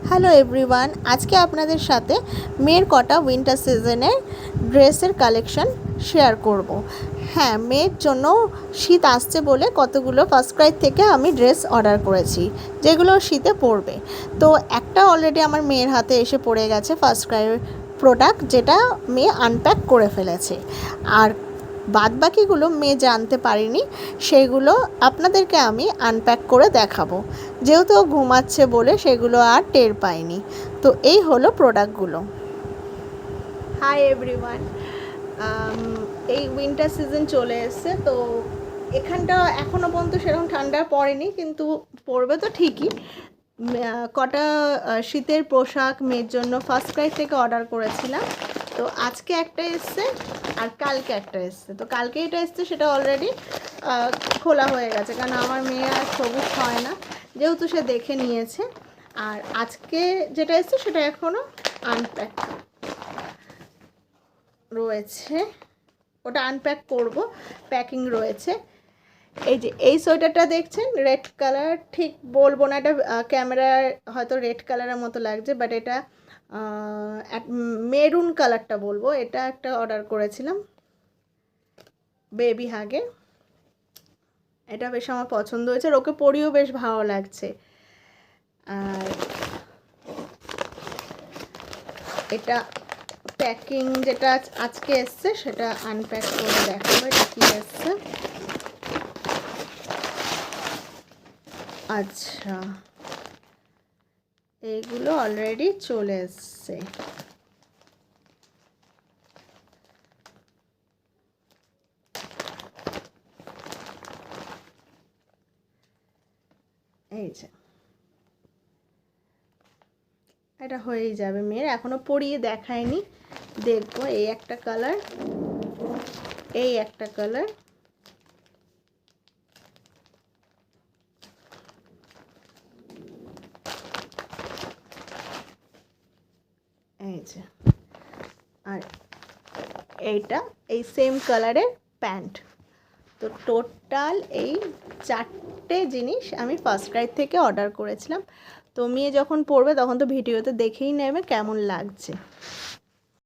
Hello everyone, আজকে আপনাদের সাথে মেয়ের কটা উইন্টার সিজনের ড্রেসের কালেকশন শেয়ার করব। হ্যাঁ, মেয়ের জন্য শীত আসছে বলে কতগুলো ফার্স্ট ক্রাই থেকে আমি ড্রেস অর্ডার করেছি, যেগুলো শীতে পরবে। তো একটা অলরেডি আমার মেয়ের হাতে এসে পড়ে গেছে ফার্স্ট ক্রাইয়ের প্রোডাক্ট, যেটা মেয়ে আনপ্যাক করে ফেলেছে। আর বাদবাকিগুলো মেয়ে জানতে পারিনি, সেগুলো আপনাদেরকে আমি আনপ্যাক করে দেখাবো, যেহেতু ঘুমাচ্ছে বলে সেগুলো আর টের পাইনি। তো এই হলো প্রোডাক্টগুলো। হাই এভরিওয়ান, এই উইন্টার সিজন চলে এসছে, তো এখানটা এখনও পর্যন্ত সেরকম ঠান্ডা পড়েনি, কিন্তু পড়বে তো ঠিকই। কটা শীতের পোশাক মেয়ের জন্য ফার্স্ট ক্রাই থেকে অর্ডার করেছিলাম। তো আজকে একটা এসছে আর কালকে একটা এসছে। তো কালকে এটা এসছে, সেটা অলরেডি খোলা হয়ে গেছে, কারণ আমার মেয়ে আর সবুজ হয় না, যেহেতু সে দেখে নিয়েছে। আর আজকে যেটা এসছে সেটা এখনও আনপ্যাক রয়েছে, ওটা আনপ্যাক করব, প্যাকিং রয়েছে। এই যে এই সোয়েটারটা দেখছেন, রেড কালার, ঠিক বলবো না এটা ক্যামেরার হয়তো রেড কালারের মতো লাগছে, বাট এটা মেরুন কালারটা বলবো। এটা একটা অর্ডার করেছিলাম বেবি হাগে, এটা বেশ আমার পছন্দ হয়েছে, আর ওকে পরিও বেশ ভালো লাগছে। আর এটা প্যাকিং যেটা আজকে এসছে সেটা আনপ্যাক করে দেখাবো এটা কী এসছে। আচ্ছা, এইগুলো অলরেডি চলে এসছে। এই যে এটা হয়েই যাবে মেয়ের, এখনো পরিয়ে দেখায়নি, দেখবো। এই একটা কালার, এই একটা কালার, এই যে, আর এইটা এই সেম কালারের প্যান্ট। তো টোটাল এই চারটে জিনিস আমি ফার্স্ট ক্রাই থেকে অর্ডার করেছিলাম। তো মেয়ে যখন পরবে তখন তো ভিডিওতে দেখেই নেবে কেমন লাগছে।